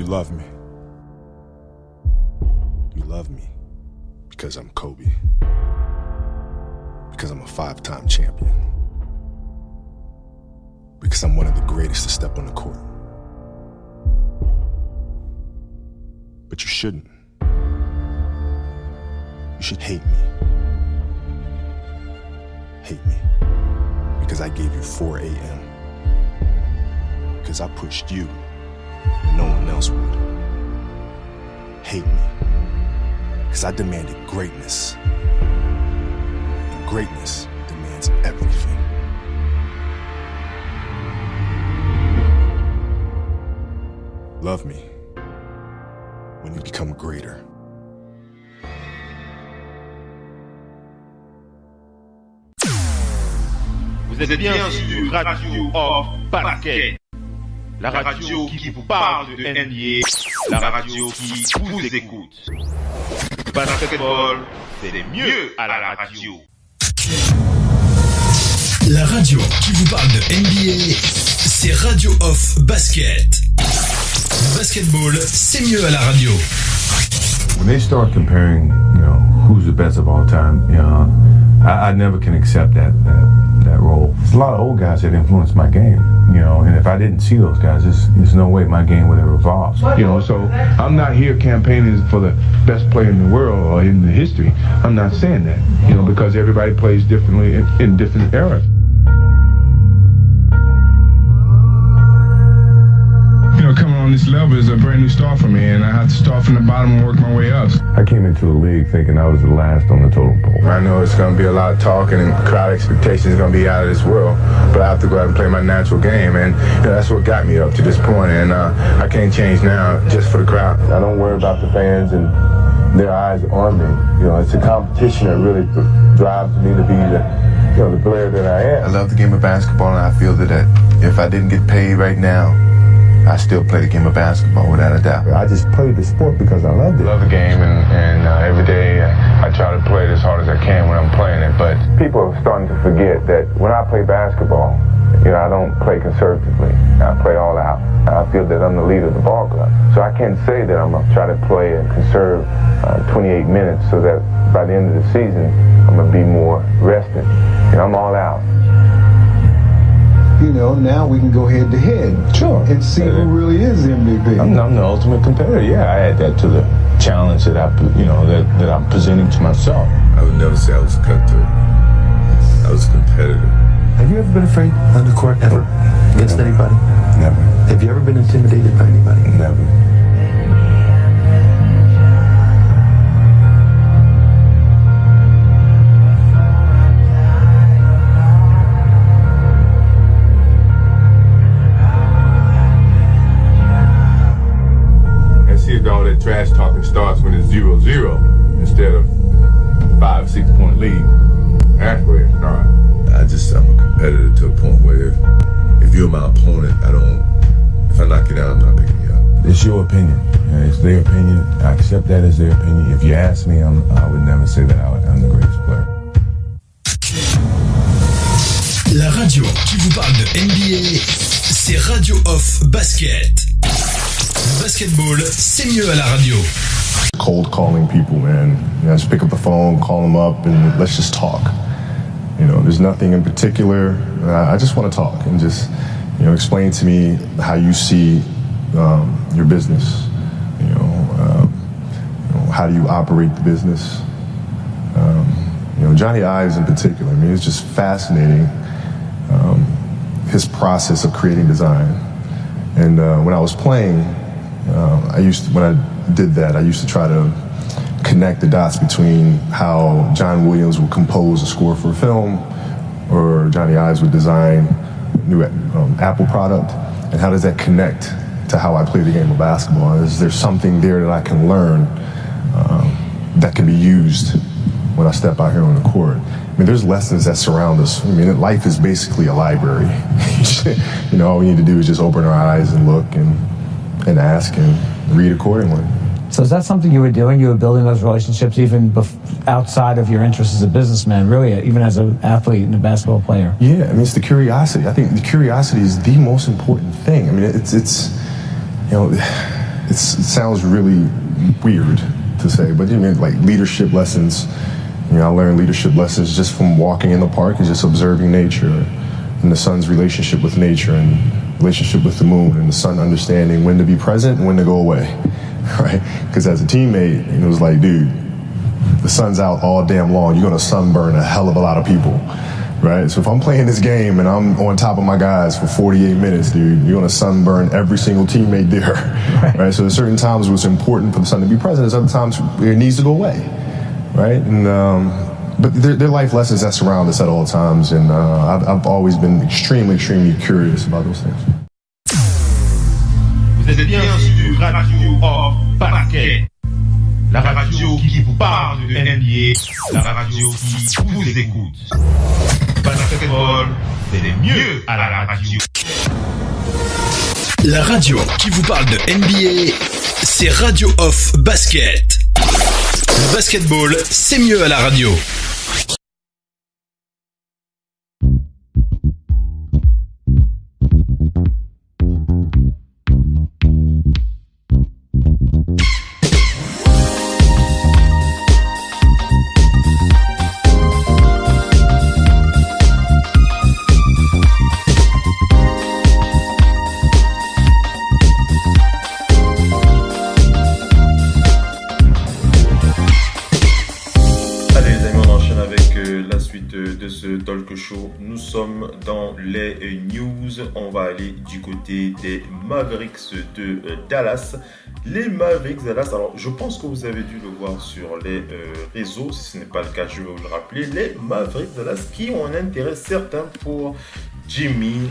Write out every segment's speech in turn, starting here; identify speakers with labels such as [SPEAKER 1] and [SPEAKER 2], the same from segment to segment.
[SPEAKER 1] You love me. You love me because I'm Kobe. Because I'm a 5-time champion. Because I'm one of the greatest to step on the court. But you shouldn't. You should hate me. Hate me. Because I gave you 4 a.m. Because I pushed you when no one else would. Hate me. Because I demanded greatness. And greatness demands everything. Love me when you become greater.
[SPEAKER 2] Vous êtes bien sur Radio Off Basket, la radio qui vous parle de NBA, la radio qui vous écoute. Basketball, c'est mieux à la radio.
[SPEAKER 3] La radio qui vous parle de NBA, c'est Radio Off Basket. Le basketball, c'est mieux à la radio.
[SPEAKER 4] When they start comparing, who's the best of all time, I never can accept that role. There's a lot of old guys that influenced my game, and if I didn't see those guys, there's no way my game would have evolved. So I'm not here campaigning for the best player in the world or in the history. I'm not saying that, because everybody plays differently in different eras. Coming on this level is a brand new start for me, and I have to start from the bottom and work my way up. I came into the league thinking I was the last on the totem pole. I know it's going to be a lot of talking and crowd expectations going to be out of this world, but I have to go out and play my natural game, and that's what got me up to this point, and I can't change now just for the crowd. I don't worry about the fans and their eyes on me. It's a competition that really drives me to be the player that I am. I love the game of basketball, and I feel that if I didn't get paid right now, I still play the game of basketball without a doubt. I just played the sport because I loved it. I love the game, and every day I try to play it as hard as I can when I'm playing it. But people are starting to forget that when I play basketball, I don't play conservatively. I play all out. I feel that I'm the leader of the ball club. So I can't say that I'm going to try to play and conserve 28 minutes so that by the end of the season, I'm going to be more rested. I'm all out.
[SPEAKER 5] Now we can go head to head.
[SPEAKER 4] Sure.
[SPEAKER 5] And see who really is the MVP.
[SPEAKER 4] I'm the ultimate competitor. Yeah, I add that to the challenge that that I'm presenting to myself. I would never say I was a cutthroat. I was a competitor.
[SPEAKER 6] Have you ever been afraid on the court ever? Against anybody?
[SPEAKER 4] Never.
[SPEAKER 6] Have you ever been intimidated by anybody?
[SPEAKER 4] Never. All that trash talking starts when it's 0-0 instead of 5-6 point lead. That's where it starts. I'm a competitor to a point where if you're my opponent, if I knock you down, I'm not picking you up. It's your opinion. It's their opinion. I accept that as their opinion. If you ask me, I would never say that I'm the greatest player.
[SPEAKER 3] La radio qui vous parle de NBA, c'est Radio Off Basket. Le basketball, c'est mieux à la radio.
[SPEAKER 1] Cold calling people, man. Just pick up the phone, call them up, and let's just talk. There's nothing in particular. I just want to talk and just, explain to me how you see your business. How do you operate the business? Johnny Ives in particular. It's just fascinating. His process of creating design. And when I was playing, when I did that, I used to try to connect the dots between how John Williams would compose a score for a film, or Johnny Ives would design a new Apple product, and how does that connect to how I play the game of basketball? Is there something there that I can learn that can be used when I step out here on the court? There's lessons that surround us. Life is basically a library. All we need to do is just open our eyes and look and ask and read accordingly.
[SPEAKER 7] So is that something you were doing? You were building those relationships even outside of your interests as a businessman, really, even as an athlete and a basketball player?
[SPEAKER 1] Yeah, it's the curiosity. I think the curiosity is the most important thing. It's it sounds really weird to say, but you mean like leadership lessons. You know, I learned leadership lessons just from walking in the park and just observing nature and the sun's relationship with nature and relationship with the moon and the sun understanding when to be present and when to go away, right? Because as a teammate, it was like, dude, the sun's out all damn long. You're going to sunburn a hell of a lot of people, right? So if I'm playing this game and I'm on top of my guys for 48 minutes, dude, you're going to sunburn every single teammate there, right? So there's certain times where it's important for the sun to be present. There's other times where it needs to go away, right? And but they're life lessons that surround us at all times, and I've always been extremely curious about those things.
[SPEAKER 2] Vous êtes bien sur Radio Off Basket, la radio qui vous parle de NBA, la radio qui vous écoute. Basketball, c'est mieux à la radio.
[SPEAKER 3] La radio qui vous parle de NBA, c'est Radio Off Basket. Le basketball, c'est mieux à la radio.
[SPEAKER 8] Talk show. Nous sommes dans les news. On va aller du côté des Mavericks de Dallas. Les Mavericks de Dallas, alors je pense que vous avez dû le voir sur les réseaux. Si ce n'est pas le cas, je vais vous le rappeler. Les Mavericks de Dallas qui ont un intérêt certain pour Jimmy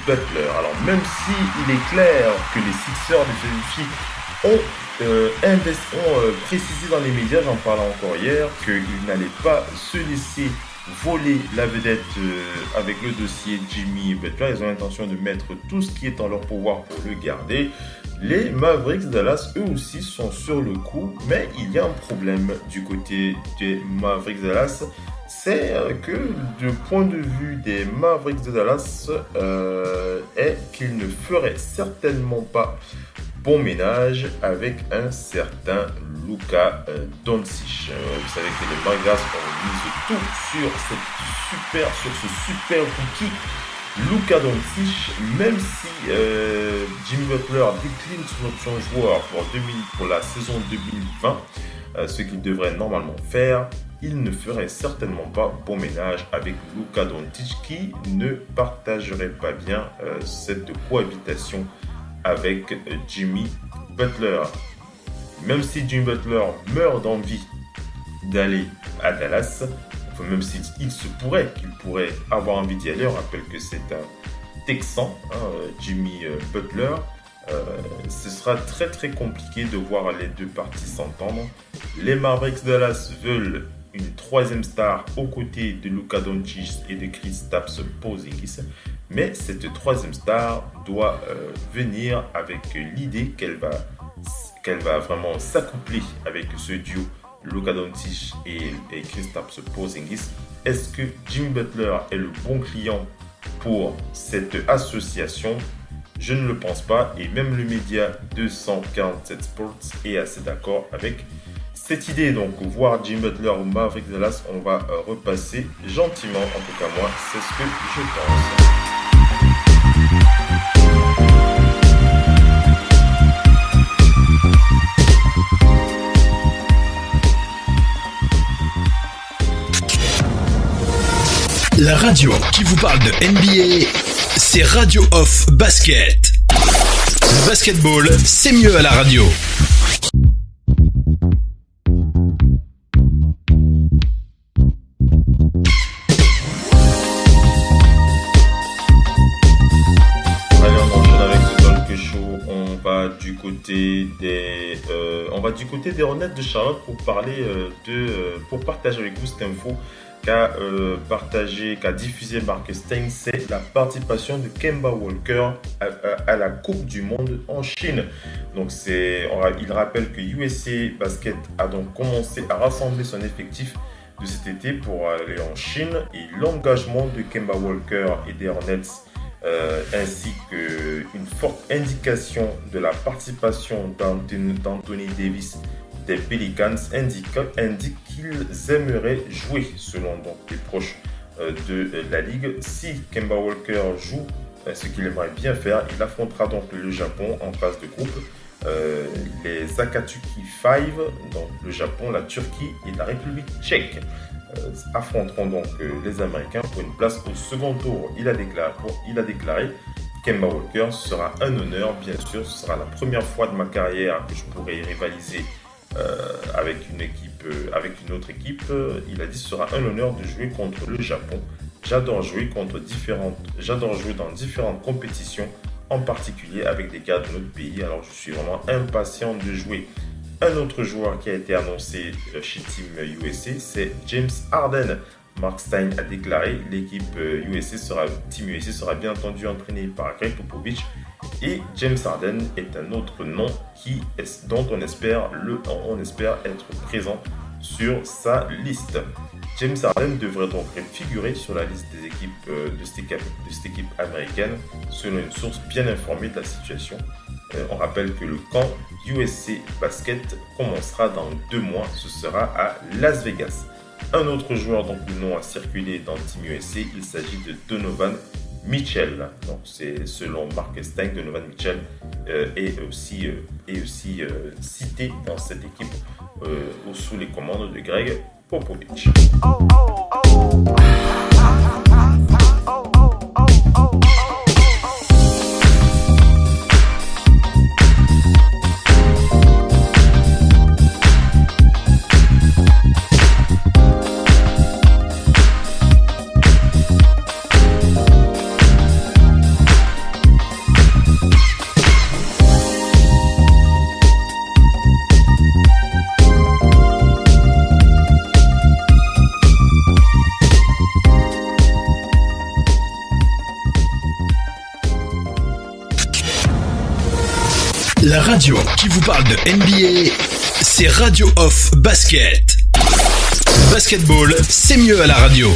[SPEAKER 8] Butler. Alors même si il est clair que les Sixers de Philadelphie ont précisé dans les médias, j'en parlais encore hier, qu'ils n'allaient pas se laisser voler la vedette avec le dossier Jimmy Butler. Ils ont l'intention de mettre tout ce qui est en leur pouvoir pour le garder. Les Mavericks de Dallas, eux aussi, sont sur le coup, mais il y a un problème du côté des Mavericks de Dallas. C'est que du point de vue des Mavericks de Dallas, est qu'ils ne feraient certainement pas bon ménage avec un certain Luka Doncic. Vous savez que les Mavericks ont mis tout sur ce super rookie Luka Doncic, même si Jimmy Butler décline son joueur pour la saison 2020, ce qu'il devrait normalement faire, il ne ferait certainement pas bon ménage avec Luka Doncic qui ne partagerait pas bien cette cohabitation avec Jimmy Butler. Même si Jimmy Butler meurt d'envie d'aller à Dallas, même s'il se pourrait qu'il pourrait avoir envie d'y aller, on rappelle que c'est un Texan, Jimmy Butler, ce sera très très compliqué de voir les deux parties s'entendre. Les Mavericks de Dallas veulent une troisième star aux côtés de Luka Doncic et de Kristaps Porzingis. Mais cette troisième star doit venir avec l'idée qu'elle va vraiment s'accoupler avec ce duo Luka Doncic et Kristaps Porzingis. Est-ce que Jimmy Butler est le bon client pour cette association? Je ne le pense pas, et même le média 247 Sports est assez d'accord avec cette idée. Donc voir Jimmy Butler au Mavericks de Dallas, on va repasser gentiment, en tout cas moi, c'est ce que je pense.
[SPEAKER 3] La radio qui vous parle de NBA, c'est Radio Off Basket. Le basketball, c'est mieux à la radio.
[SPEAKER 8] Allez, on enchaîne avec ce talk show. On va du côté des Hornets de Charlotte pour parler pour partager avec vous cette info qu'a diffusé Mark Stein, c'est la participation de Kemba Walker à la Coupe du Monde en Chine. Donc il rappelle que USA Basket a donc commencé à rassembler son effectif de cet été pour aller en Chine, et l'engagement de Kemba Walker et des Hornets ainsi qu'une forte indication de la participation d'Anthony Davis des Pelicans indique qu'ils aimeraient jouer selon donc les proches de la ligue. Si Kemba Walker joue, ce qu'il aimerait bien faire, il affrontera donc le Japon en phase de groupe. Les Akatsuki 5, donc le Japon, la Turquie et la République tchèque affronteront donc les Américains pour une place au second tour. Il a déclaré Kemba Walker, ce sera un honneur, bien sûr, ce sera la première fois de ma carrière que je pourrai rivaliser avec une autre équipe. Il a dit ce sera un honneur de jouer contre le Japon. J'adore jouer dans différentes compétitions, en particulier avec des gars de notre pays, alors je suis vraiment impatient de jouer. Un autre joueur qui a été annoncé chez Team USA, c'est James Harden. Mark Stein a déclaré l'équipe Team USA sera bien entendu entraînée par Greg Popovich et James Harden est un autre nom dont on espère être présent sur sa liste. James Harden devrait donc figurer sur la liste des équipes de cette équipe américaine selon une source bien informée de la situation. On rappelle que le camp USA Basket commencera dans 2 mois, ce sera à Las Vegas. Un autre joueur dont le nom a circulé dans Team USA, il s'agit de Donovan Mitchell. Donc c'est selon Mark Stein, Donovan Mitchell est aussi cité dans cette équipe sous les commandes de Greg Popovich.
[SPEAKER 3] La radio qui vous parle de NBA, c'est Radio Off Basket. Le basketball, c'est mieux à la radio.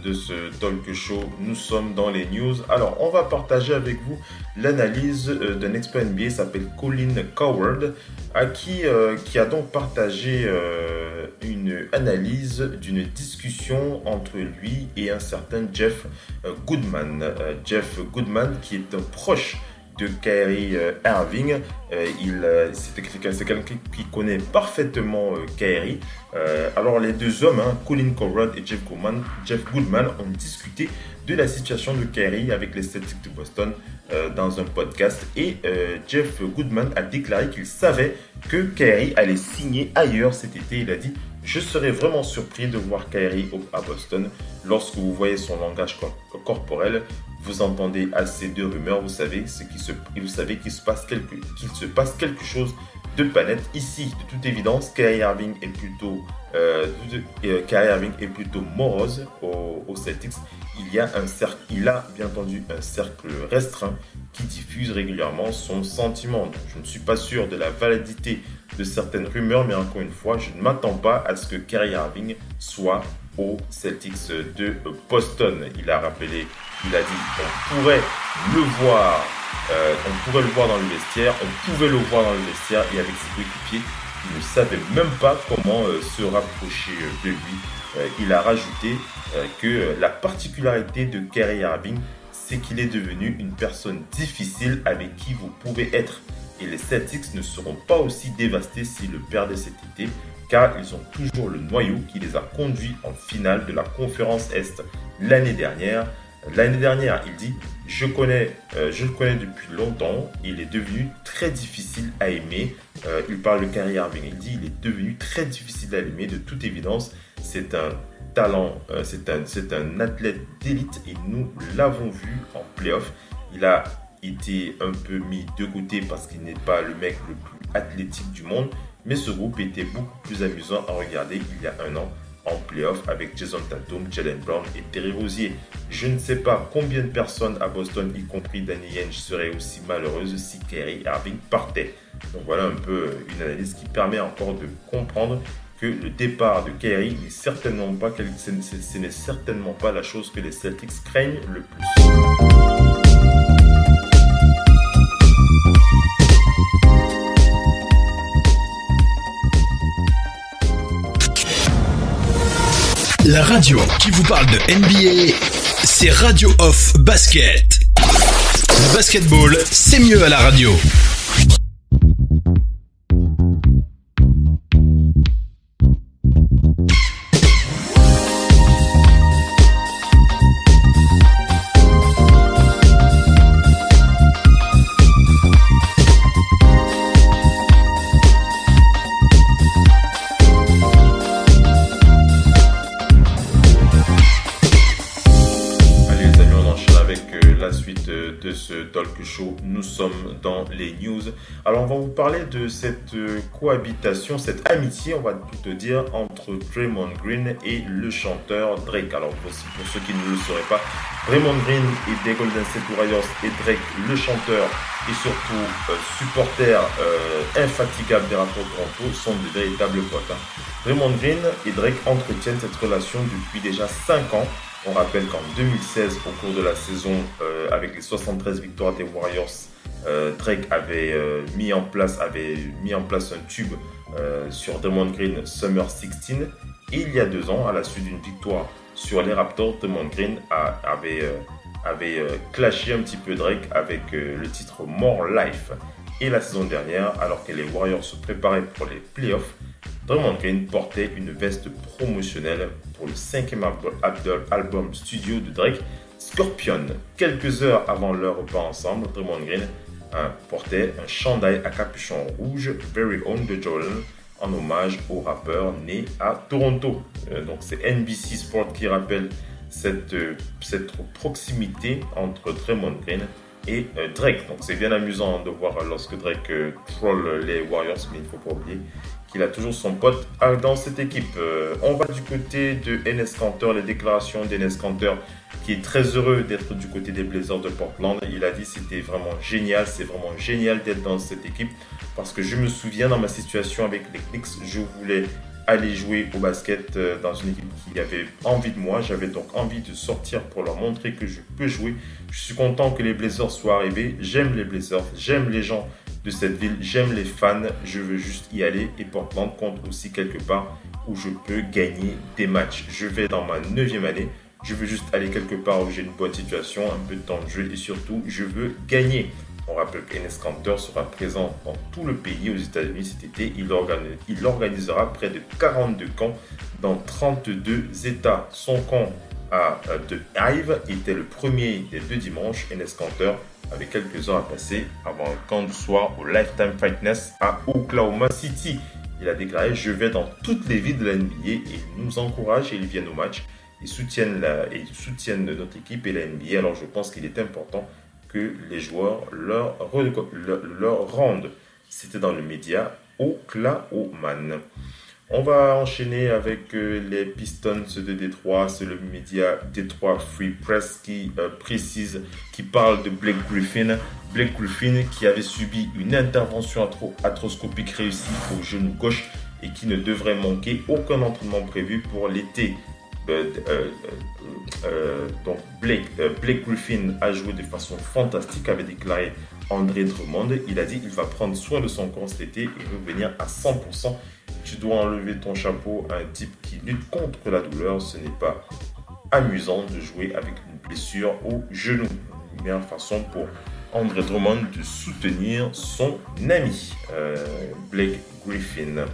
[SPEAKER 8] De ce talk show, nous sommes dans les news. Alors, on va partager avec vous l'analyse d'un expert NBA, s'appelle Colin Cowherd, qui a donc partagé une analyse d'une discussion entre lui et un certain Jeff Goodman. Jeff Goodman, qui est un proche de Kyrie Irving. C'est quelqu'un qui connaît parfaitement Kyrie. Alors les deux hommes, Colin Cowherd et Jeff Goodman, ont discuté de la situation de Kyrie avec les Celtics de Boston dans un podcast. Et Jeff Goodman a déclaré qu'il savait que Kyrie allait signer ailleurs cet été. Il a dit « Je serais vraiment surpris de voir Kyrie à Boston. Lorsque vous voyez son langage corporel, vous entendez assez de rumeurs, vous savez qu'il se passe quelque chose de pas net. Ici, de toute évidence, Kyrie Irving est plutôt morose aux Celtics. Il a bien entendu un cercle restreint qui diffuse régulièrement son sentiment. Donc, je ne suis pas sûr de la validité de certaines rumeurs, mais encore une fois, je ne m'attends pas à ce que Kyrie Irving soit aux Celtics de Boston. Il a dit on pourrait le voir dans le vestiaire, et avec ses coéquipiers, il ne savait même pas comment se rapprocher de lui. Il a rajouté que la particularité de Kyrie Irving, c'est qu'il est devenu une personne difficile avec qui vous pouvez être. Et les Celtics ne seront pas aussi dévastés s'ils le perdaient cet été, car ils ont toujours le noyau qui les a conduits en finale de la conférence Est l'année dernière. Il dit « Je le connais depuis longtemps, il est devenu très difficile à aimer. » Il parle de Kyrie Irving, il dit « Il est devenu très difficile à aimer, de toute évidence, c'est un talent, c'est un athlète d'élite et nous l'avons vu en play-off. Il a été un peu mis de côté parce qu'il n'est pas le mec le plus athlétique du monde, mais ce groupe était beaucoup plus amusant à regarder il y a un an. en playoff avec Jason Tatum, Jaylen Brown et Terry Rozier. Je ne sais pas combien de personnes à Boston, y compris Danny Ainge, seraient aussi malheureuses si Kyrie Irving partait. Donc voilà un peu une analyse qui permet encore de comprendre que le départ de Kyrie n'est certainement pas, ce n'est certainement pas la chose que les Celtics craignent le plus.
[SPEAKER 3] La radio qui vous parle de NBA, c'est Radio Off Basket. Le basketball, c'est mieux à la radio.
[SPEAKER 8] Show, nous sommes dans les news. Alors on va vous parler de cette cohabitation, cette amitié, on va tout dire, entre Draymond Green et le chanteur Drake. Alors pour ceux qui ne le sauraient pas, Draymond Green et des Golden State Warriors et Drake, le chanteur et surtout supporter infatigable des Raptors de Toronto, sont de véritables potes. Draymond Green et Drake entretiennent cette relation depuis déjà 5 ans. On rappelle qu'en 2016, au cours de la saison, avec les 73 victoires des Warriors, Drake avait mis en place un tube sur Draymond Green Summer 16. Et il y a 2 ans, à la suite d'une victoire sur les Raptors, Draymond Green avait clashé un petit peu Drake avec le titre More Life. Et la saison dernière, alors que les Warriors se préparaient pour les playoffs, Draymond Green portait une veste promotionnelle pour le 5e album studio de Drake, Scorpion. Quelques heures avant leur repas ensemble, Draymond Green portait un chandail à capuchon rouge Very Own de Jordan en hommage au rappeur né à Toronto. Donc c'est NBC Sport qui rappelle cette proximité entre Draymond Green et Drake. Donc c'est bien amusant de voir lorsque Drake troll les Warriors, mais il ne faut pas oublier qu'il a toujours son pote dans cette équipe. On va du côté de Enes Kanter, les déclarations d'Enes Kanter, qui est très heureux d'être du côté des Blazers de Portland. Il a dit c'était vraiment génial, c'est vraiment génial d'être dans cette équipe parce que je me souviens dans ma situation avec les Knicks, je voulais aller jouer au basket dans une équipe qui avait envie de moi. J'avais donc envie de sortir pour leur montrer que je peux jouer. Je suis content que les Blazers soient arrivés. J'aime les Blazers, j'aime les gens de cette ville, j'aime les fans. Je veux juste y aller et Portland compte aussi quelque part où je peux gagner des matchs. Je vais dans ma 9e année. Je veux juste aller quelque part où j'ai une bonne situation, un peu de temps de jeu et surtout, je veux gagner. On rappelle qu'Enes Kanter sera présent dans tout le pays aux États-Unis cet été. Il organisera près de 42 camps dans 32 États. Son camp de Hive était le premier des 2 dimanches. Enes Kanter avait quelques heures à passer avant un camp du soir au Lifetime Fitness à Oklahoma City. Il a déclaré « Je vais dans toutes les villes de la NBA et ils nous encouragent et ils viennent au match. Ils soutiennent notre équipe et la NBA. Alors je pense qu'il est important que les joueurs leur rendent. » C'était dans le média Oklahoman. On va enchaîner avec les Pistons de Détroit. C'est le média Détroit Free Press qui précise, qui parle de Blake Griffin. Blake Griffin qui avait subi une intervention arthroscopique réussie au genou gauche et qui ne devrait manquer aucun entraînement prévu pour l'été. Donc Blake Griffin a joué de façon fantastique, avait déclaré André Drummond. Il a dit il va prendre soin de son corps cet été et revenir à 100%. Tu dois enlever ton chapeau à un type qui lutte contre la douleur. Ce n'est pas amusant de jouer avec une blessure au genou. Une meilleure façon pour André Drummond de soutenir son ami Blake Griffin.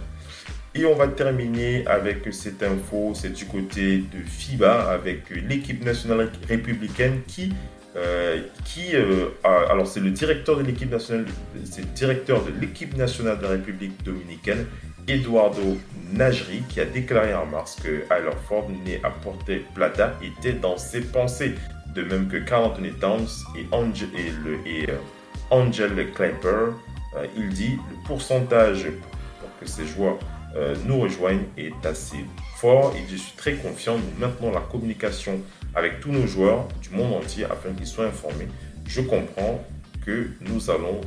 [SPEAKER 8] Et on va terminer avec cette info, c'est du côté de FIBA avec l'équipe nationale républicaine alors c'est le directeur de l'équipe nationale, c'est le directeur de l'équipe nationale de la République dominicaine, Eduardo Najri, qui a déclaré en mars que Tyler Ford, né à Puerto Plata, était dans ses pensées, de même que Karl Anthony Towns et Angel Clapper. Il dit le pourcentage pour que ces joueurs nous rejoignent est assez fort et je suis très confiant. Nous maintenons la communication avec tous nos joueurs du monde entier afin qu'ils soient informés. Je comprends que nous allons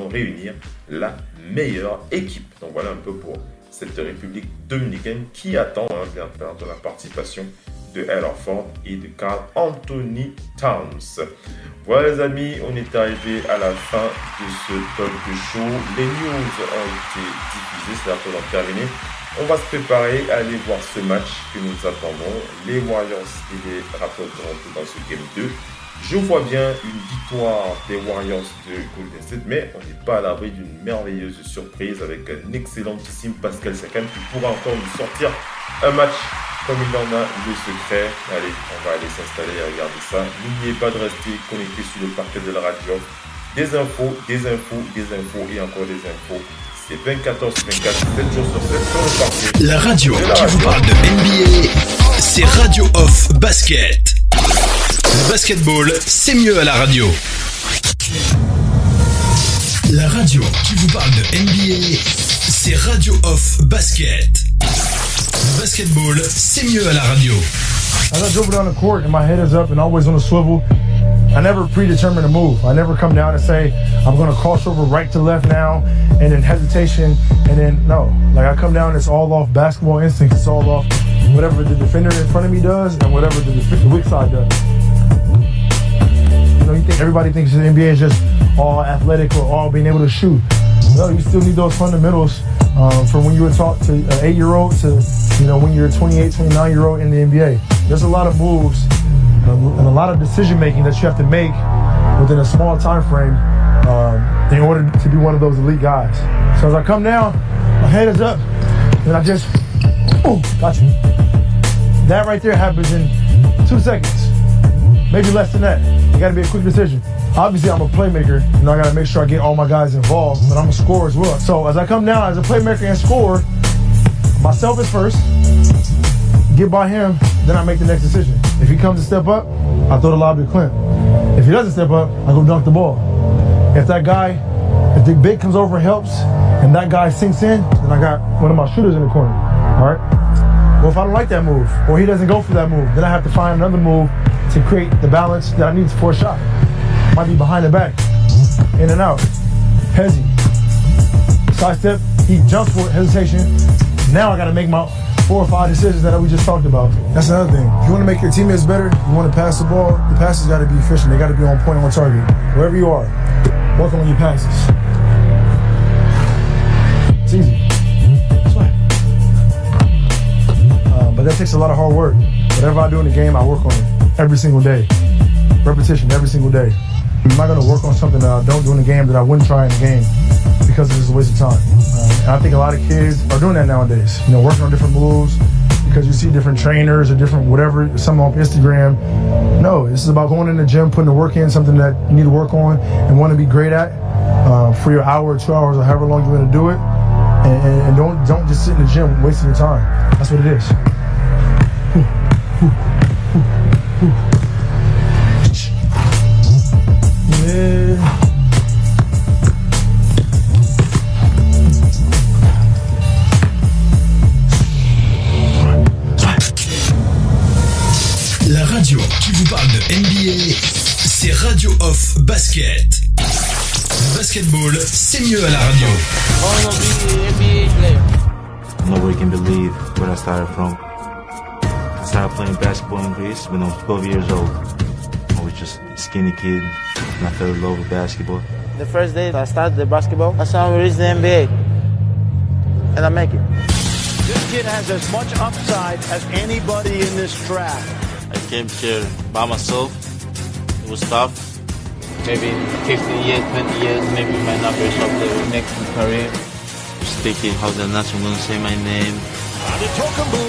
[SPEAKER 8] réunir la meilleure équipe. Donc voilà un peu pour cette République dominicaine qui attend bien sûr la participation de Al Horford et de Karl Anthony Towns. Voilà les amis, on est arrivé à la fin de ce talk show. Les news ont été diffusées, c'est la présent terminé. On va se préparer à aller voir ce match que nous attendons. Les Warriors et les Raptors seront dans ce Game 2. Je vois bien une victoire des Warriors de Golden State, mais on n'est pas à l'abri d'une merveilleuse surprise avec un excellentissime Pascal Siakam qui pourra encore nous sortir un match comme il en a le secret. Allez, on va aller s'installer et regarder ça. N'oubliez pas de rester connecté sur le parquet de la radio. Des infos et encore des infos. C'est 24 h sur 24, 7 jours sur 7 sur le parquet.
[SPEAKER 3] La radio qui vous parle de NBA, c'est Radio Off Basket. Le basketball, c'est mieux à la radio. La radio qui vous parle de NBA, c'est Radio Off Basket. Le basketball, c'est mieux à la radio.
[SPEAKER 9] As I dribble down the court and my head is up and always on a swivel, I never predetermine a move. I never come down and say, I'm going to cross over right to left now, and then hesitation, and then no. Like I come down, it's all off basketball instincts. It's all off whatever the defender in front of me does and whatever the weak side does. You know, everybody thinks the NBA is just all athletic or all being able to shoot. No, you still need those fundamentals from when you were taught to an 8-year-old to, you know, when you're a 28, 29-year-old in the NBA. There's a lot of moves and a lot of decision making that you have to make within a small time frame in order to be one of those elite guys. So as I come down, my head is up, and I just, boom, got you. That right there happens in 2 seconds, maybe less than that. It got to be a quick decision. Obviously, I'm a playmaker, and I got to make sure I get all my guys involved, but I'm a scorer as well. So as I come down as a playmaker and scorer, myself is first, get by him, then I make the next decision. If he comes to step up, I throw the lob to Clint. If he doesn't step up, I go dunk the ball. If the big comes over and helps, and that guy sinks in, then I got one of my shooters in the corner, all right? Well, if I don't like that move, or he doesn't go for that move, then I have to find another move to create the balance that I need for a shot. Might be behind the back, in and out, hezzy, side step, he jumps for it, hesitation. Now I gotta make my 4 or 5 decisions that we just talked about. That's another thing. If you wanna make your teammates better, you wanna pass the ball, the passes gotta be efficient, they gotta be on point, on target. Wherever you are, work on your passes. It's easy. But that takes a lot of hard work. Whatever I do in the game, I work on it every single day. Repetition every single day. I'm not gonna work on something that I don't do in the game that I wouldn't try in the game because it's just a waste of time. And I think a lot of kids are doing that nowadays. You know, working on different moves because you see different trainers or different whatever, some on Instagram. No, this is about going in the gym, putting the work in, something that you need to work on and want to be great at for your hour or 2 hours or however long you want to do it. And don't just sit in the gym wasting your time. That's what it is. Yeah.
[SPEAKER 3] La radio qui vous parle de NBA, c'est Radio Off Basket. Le basketball, c'est mieux à la radio.
[SPEAKER 10] Nobody can believe where I started from. I started playing basketball in Greece when I was 12 years old. I was just a skinny kid, and I fell in love with basketball.
[SPEAKER 11] The first day I started the basketball, that's how I reached the NBA. And I make it.
[SPEAKER 12] This kid has as much upside as anybody in this draft.
[SPEAKER 13] I came here by myself. It was tough. Maybe 15 years, 20 years, maybe my numbers up there next in career. Just thinking how the national going to say my name.
[SPEAKER 12] Antetokounmpo.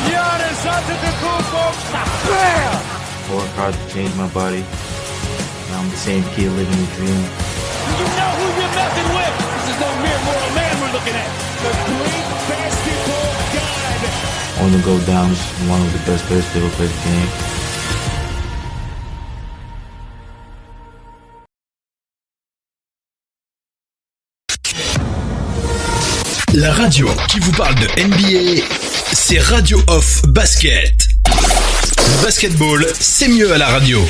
[SPEAKER 13] Giannis
[SPEAKER 12] Antetokounmpo. Bam!
[SPEAKER 10] I worked hard to change my body. Now I'm the same kid living the dream.
[SPEAKER 12] You know who you're messing with. This is no mere mortal man we're looking at. The great basketball god.
[SPEAKER 10] I want to go down as one of the best players to ever play the game.
[SPEAKER 3] La radio qui vous parle de NBA, c'est Radio Off Basket. Le basketball, c'est mieux à la radio.